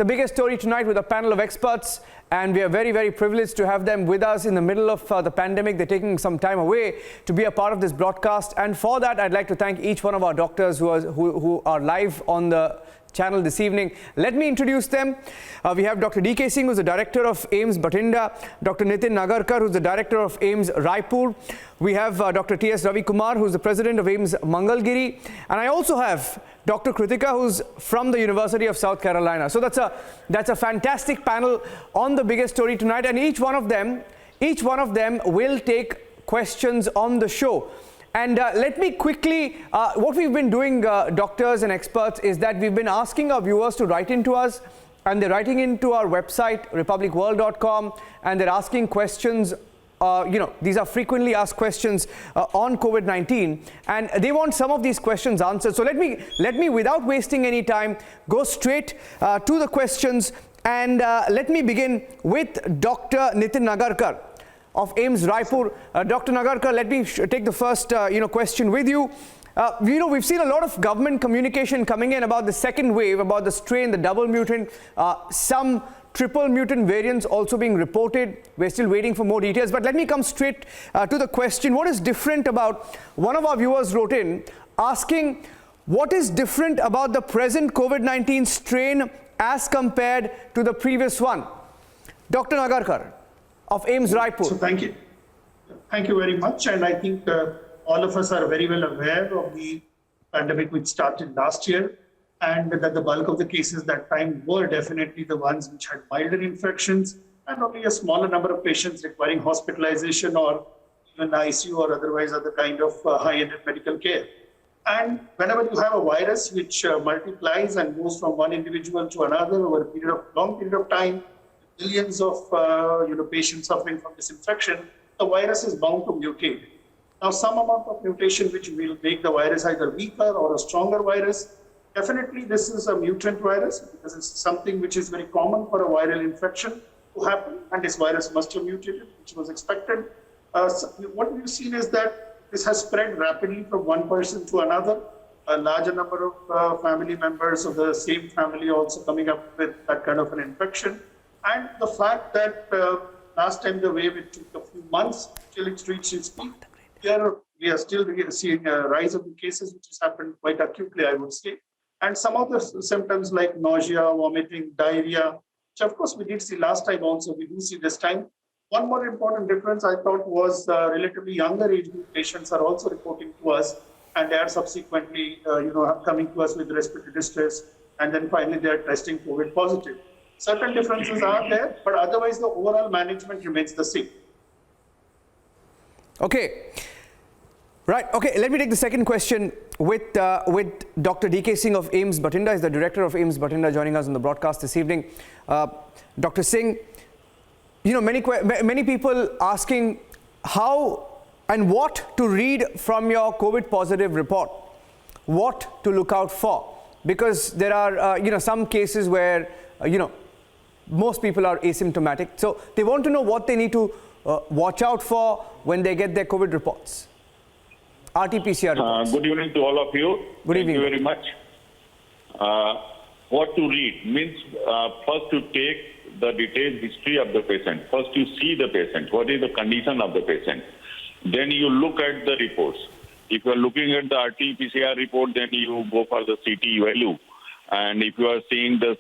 the biggest story tonight with a panel of experts, and we are very, very privileged to have them with us in the middle of the pandemic. They're taking some time away to be a part of this broadcast, and for that I'd like to thank each one of our doctors who are live on the channel this evening. Let me introduce them. We have Dr. D.K. Singh, who's the director of AIIMS Bathinda, Dr. Nitin Nagarkar, who's the director of AIIMS Raipur. We have Dr. T.S. Ravi Kumar, who's the president of AIIMS Mangalgiri, and I also have Dr. Kritika, who's from the University of South Carolina. So that's a fantastic panel on the biggest story tonight, and each one of them will take questions on the show. And let me quickly, what we've been doing, doctors and experts, is that we've been asking our viewers to write into us, and they're writing into our website, republicworld.com, and they're asking questions. These are frequently asked questions on COVID-19, and they want some of these questions answered. So let me, without wasting any time, go straight to the questions, and let me begin with Dr. Nitin Nagarkar of AIIMS Raipur. Dr. Nagarkar, let me take the first question with you. We've seen a lot of government communication coming in about the second wave, about the strain, the double mutant, some triple mutant variants also being reported. We're still waiting for more details, but let me come straight to the question. What is different about, one of our viewers wrote in asking, what is different about the present COVID-19 strain as compared to the previous one? Dr. Nagarkar of AIIMS Raipur. So thank you. Thank you very much. And I think all of us are very well aware of the pandemic which started last year, and that the bulk of the cases that time were definitely the ones which had milder infections, and only a smaller number of patients requiring hospitalization or even ICU or otherwise other kind of high-ended medical care. And whenever you have a virus which multiplies and goes from one individual to another over a long period of time, millions of patients suffering from this infection, the virus is bound to mutate. Now, some amount of mutation which will make the virus either weaker or a stronger virus. Definitely, this is a mutant virus because it's something which is very common for a viral infection to happen, and this virus must have mutated, which was expected. What we've seen is that this has spread rapidly from one person to another. A larger number of family members of the same family also coming up with that kind of an infection. And the fact that last time the wave, it took a few months till it reached its peak. Here we are still seeing a rise of the cases, which has happened quite acutely, I would say. And some of the symptoms like nausea, vomiting, diarrhea, which of course we did see last time also, we do see this time. One more important difference I thought was relatively younger age group patients are also reporting to us, and they are subsequently coming to us with respiratory distress, and then finally they are testing COVID positive. Certain differences are there, but otherwise the overall management remains the same. Okay. Right. Okay. Let me take the second question with Dr. D.K. Singh of AIIMS Bathinda. He's the director of AIIMS Bathinda, joining us on the broadcast this evening. Dr. Singh, many people asking how and what to read from your COVID positive report, what to look out for, because there are some cases where most people are asymptomatic. So they want to know what they need to watch out for when they get their COVID reports, RT-PCR reports. Good evening to all of you. Good evening. Thank you very much. What to read means first to take the detailed history of the patient. First you see the patient. What is the condition of the patient? Then you look at the reports. If you are looking at the RT-PCR report, then you go for the CT value. And if you are seeing the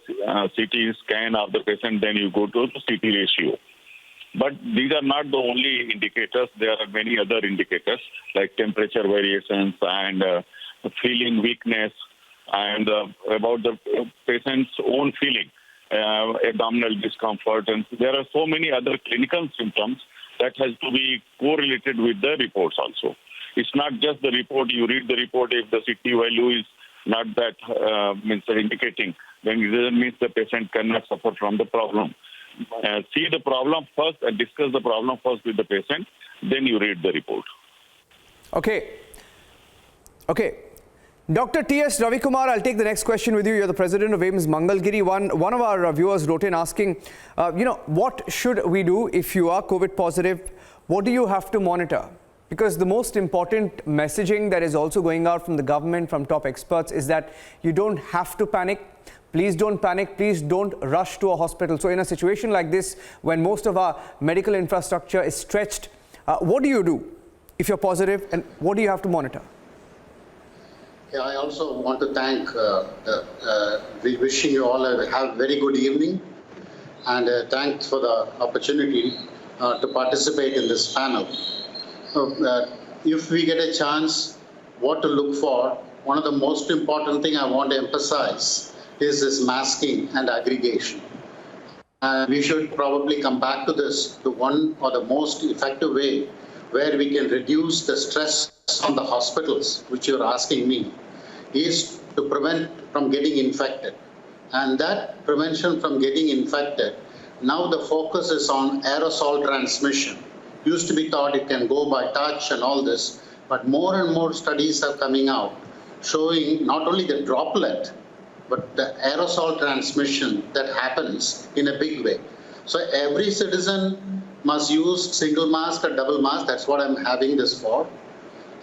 CT scan of the patient, then you go to the CT ratio. But these are not the only indicators. There are many other indicators like temperature variations and feeling weakness, and about the patient's own feeling, abdominal discomfort. And there are so many other clinical symptoms that has to be correlated with the reports also. It's not just the report. You read the report. If the CT value is not that indicating, then it doesn't mean the patient cannot suffer from the problem. See the problem first and discuss the problem first with the patient, then you read the report. Okay. Dr. T.S. Ravi Kumar, I'll take the next question with you. You're the president of AIIMS Mangalgiri. One of our viewers wrote in asking, what should we do if you are COVID positive? What do you have to monitor? Because the most important messaging that is also going out from the government, from top experts, is that you don't have to panic. Please don't panic. Please don't rush to a hospital. So in a situation like this, when most of our medical infrastructure is stretched, what do you do if you're positive, and what do you have to monitor? Yeah, I also want to thank, wishing you all have a very good evening, and thanks for the opportunity to participate in this panel. If we get a chance, what to look for, one of the most important thing I want to emphasize is this masking and aggregation. And we should probably come back to this, to one or the most effective way where we can reduce the stress on the hospitals, which you're asking me, is to prevent from getting infected. And that prevention from getting infected, now the focus is on aerosol transmission. Used to be thought it can go by touch and all this, but more and more studies are coming out showing not only the droplet, but the aerosol transmission that happens in a big way. So every citizen must use single mask or double mask. That's what I'm having this for.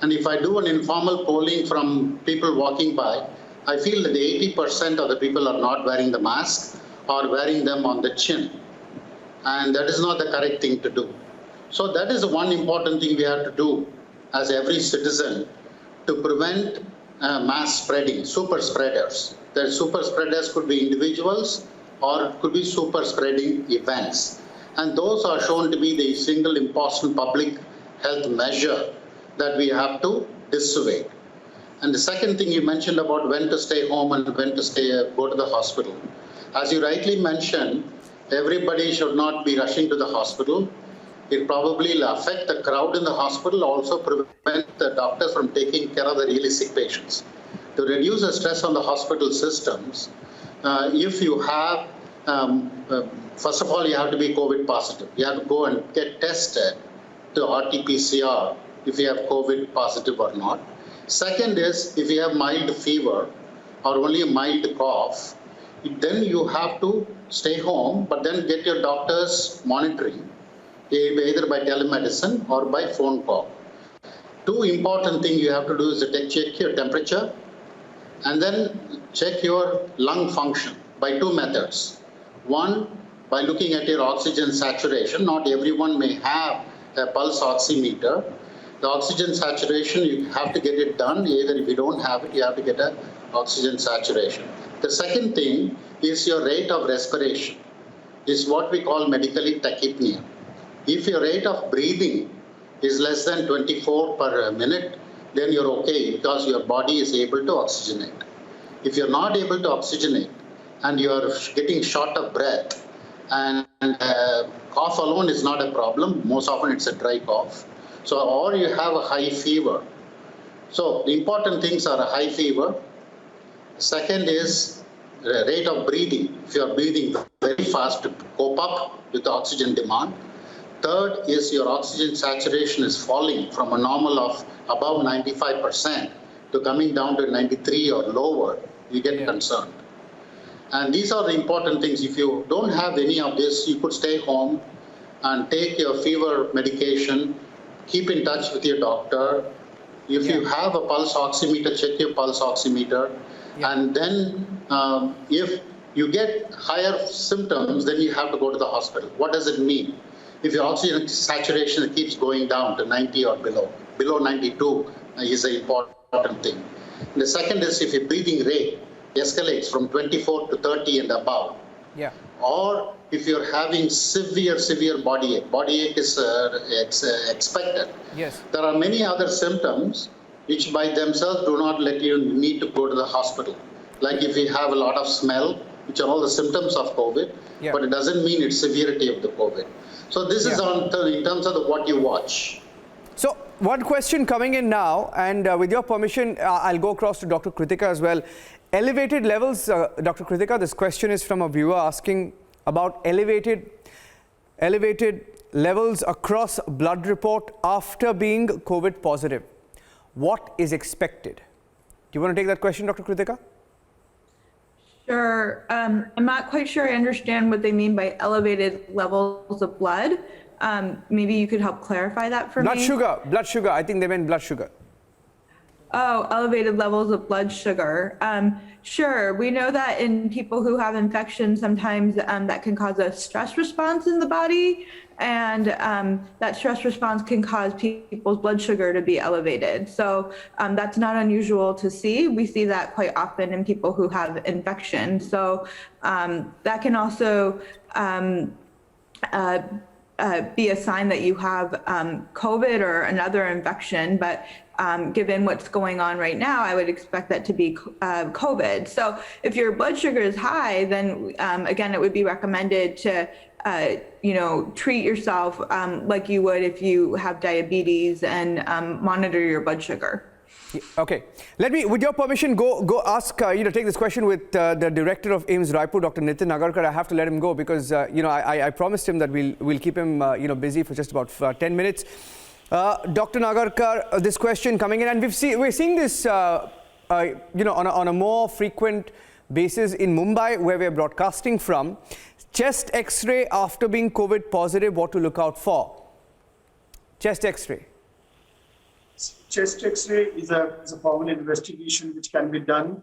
And if I do an informal polling from people walking by, I feel that 80% of the people are not wearing the mask or wearing them on the chin. And that is not the correct thing to do. So that is one important thing we have to do as every citizen to prevent mass spreading, super spreaders. The super spreaders could be individuals or it could be super spreading events. And those are shown to be the single important public health measure that we have to dissuade. And the second thing you mentioned about when to stay home and when to go to the hospital. As you rightly mentioned, everybody should not be rushing to the hospital. It probably will affect the crowd in the hospital, also prevent the doctors from taking care of the really sick patients. To reduce the stress on the hospital systems, if you have, first of all, you have to be COVID positive. You have to go and get tested to RT-PCR if you have COVID positive or not. Second is, if you have mild fever or only a mild cough, then you have to stay home, but then get your doctor's monitoring, either by telemedicine or by phone call. Two important things you have to do is to check your temperature and then check your lung function by two methods. One, by looking at your oxygen saturation. Not everyone may have a pulse oximeter. The oxygen saturation, you have to get it done. Either if you don't have it, you have to get an oxygen saturation. The second thing is your rate of respiration, is what we call medically tachypnea. If your rate of breathing is less than 24 per minute, then you're okay because your body is able to oxygenate. If you're not able to oxygenate and you're getting short of breath, and cough alone is not a problem, most often it's a dry cough. So, or you have a high fever. So the important things are a high fever. Second is the rate of breathing. If you're breathing very fast to cope up with the oxygen demand. Third is your oxygen saturation is falling from a normal of above 95% to coming down to 93 or lower, you get concerned. And these are the important things. If you don't have any of this, you could stay home and take your fever medication, keep in touch with your doctor. If you have a pulse oximeter, check your pulse oximeter. And then if you get higher symptoms, then you have to go to the hospital. What does it mean? If your oxygen saturation keeps going down to 90 or below 92 is an important thing. And the second is if your breathing rate escalates from 24 to 30 and above, or if you're having severe body ache is expected. There are many other symptoms which by themselves do not let you need to go to the hospital. Like if you have a lot of smell, which are all the symptoms of COVID, but it doesn't mean it's severity of the COVID. So this is in terms of what you watch. So one question coming in now, and with your permission, I'll go across to Dr. Kritika as well. Elevated levels, Dr. Kritika, this question is from a viewer asking about elevated levels across blood report after being COVID positive. What is expected? Do you want to take that question, Dr. Kritika? Sure. I'm not quite sure I understand what they mean by elevated levels of blood. Maybe you could help clarify that for me. Blood sugar. I think they meant blood sugar. Oh, elevated levels of blood sugar. Sure, we know that in people who have infections, sometimes that can cause a stress response in the body, and that stress response can cause people's blood sugar to be elevated. So that's not unusual to see. We see that quite often in people who have infection. So that can also be a sign that you have COVID or another infection, but given what's going on right now, I would expect that to be COVID. So if your blood sugar is high, then again, it would be recommended to treat yourself like you would if you have diabetes and monitor your blood sugar. Okay, let me, with your permission, go ask, take this question with the director of AIIMS Raipur, Dr. Nitin Nagarkar. I have to let him go because, I promised him that we'll keep him, busy for just about 10 minutes. Dr. Nagarkar, this question coming in, and we're seeing this, on a more frequent basis in Mumbai, where we're broadcasting from. Chest X-ray after being COVID positive, what to look out for? Chest X-ray. Chest X-ray is a formal investigation which can be done,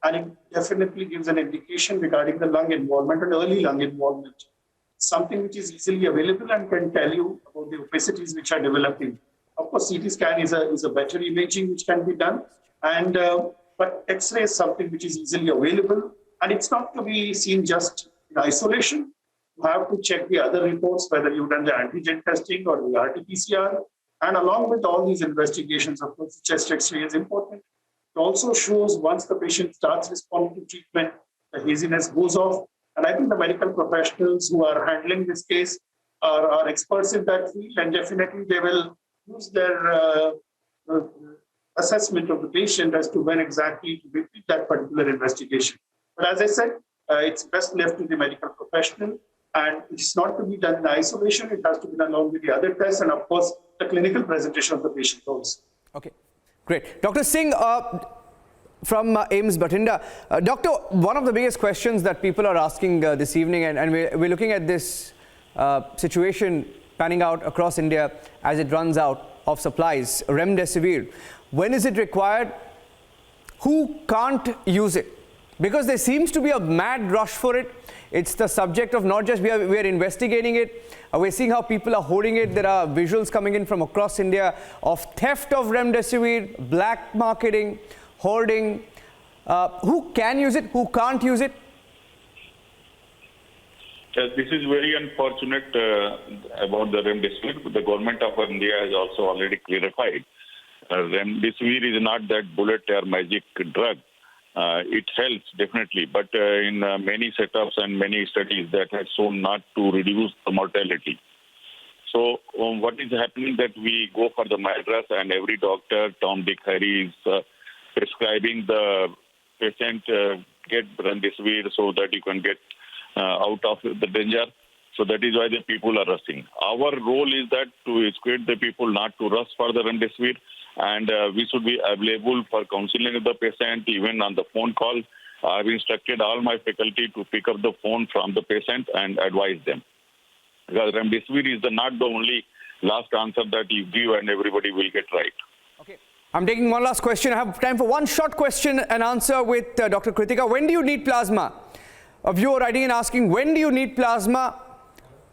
and it definitely gives an indication regarding the lung involvement and early lung involvement. Something which is easily available and can tell you about the opacities which are developing. Of course, CT scan is a better imaging which can be done, and but X-ray is something which is easily available, and it's not to be seen just in isolation. You have to check the other reports, whether you've done the antigen testing or the RT-PCR. And along with all these investigations, of course, chest X-ray is important. It also shows once the patient starts responding to treatment, the haziness goes off. And I think the medical professionals who are handling this case are experts in that field, and definitely they will use their assessment of the patient as to when exactly to repeat that particular investigation. But as I said, it's best left to the medical professional, and it's not to be done in isolation. It has to be done along with the other tests, and of course, the clinical presentation of the patient also. Okay, great. Dr. Singh, from AIIMS Bathinda. Doctor, one of the biggest questions that people are asking this evening, and we're looking at this situation panning out across India as it runs out of supplies, remdesivir. When is it required? Who can't use it? Because there seems to be a mad rush for it. It's the subject of not just we are investigating it. We're seeing how people are hoarding it. There are visuals coming in from across India of theft of remdesivir, black marketing, hoarding. Who can use it? Who can't use it? This is very unfortunate about the remdesivir. The government of India has also already clarified. Remdesivir is not that bullet or magic drug. It helps definitely, but in many setups and many studies that have shown not to reduce the mortality. So what is happening that we go for the madras, and every doctor, Tom, Dick, Harry is prescribing the patient get remdesivir so that you can get out of the danger. So that is why the people are rushing. Our role is that to educate the people not to rush for the remdesivir. And we should be available for counseling of the patient, even on the phone call. I've instructed all my faculty to pick up the phone from the patient and advise them. Because remdesivir is not the only last answer that you give and everybody will get right. Okay. I'm taking one last question. I have time for one short question and answer with Dr. Kritika. When do you need plasma? A viewer writing and asking, when do you need plasma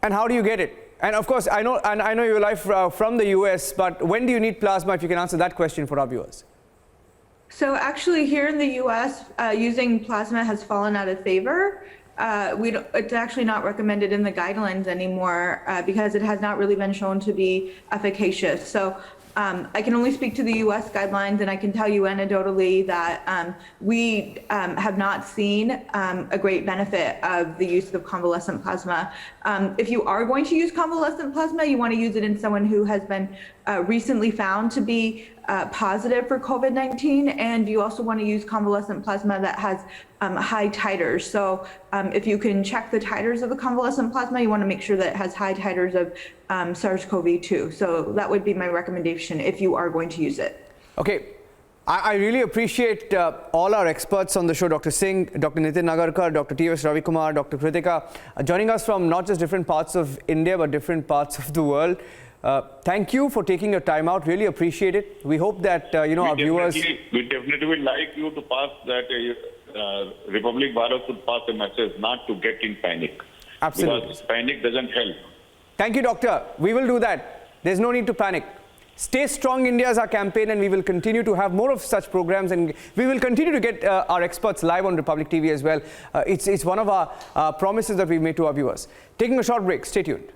and how do you get it? And of course, I know you're live from the US, but when do you need plasma, if you can answer that question for our viewers? So actually here in the US, using plasma has fallen out of favor. It's actually not recommended in the guidelines anymore because it has not really been shown to be efficacious. So I can only speak to the US guidelines, and I can tell you anecdotally that we have not seen a great benefit of the use of convalescent plasma. If you are going to use convalescent plasma, you want to use it in someone who has been recently found to be positive for COVID-19, and you also want to use convalescent plasma that has high titers. So if you can check the titers of the convalescent plasma, you want to make sure that it has high titers of SARS-CoV-2. So that would be my recommendation if you are going to use it. Okay. I really appreciate all our experts on the show, Dr. Singh, Dr. Nitin Nagarkar, Dr. T.S. Ravikumar, Dr. Kritika, joining us from not just different parts of India, but different parts of the world. Thank you for taking your time out. Really appreciate it. We hope that, our viewers... We definitely would like you to pass that Republic Bharat should pass a message not to get in panic. Absolutely. Because panic doesn't help. Thank you, Doctor. We will do that. There's no need to panic. Stay Strong India is our campaign, and we will continue to have more of such programs, and we will continue to get our experts live on Republic TV as well. It's one of our promises that we've made to our viewers. Taking a short break. Stay tuned.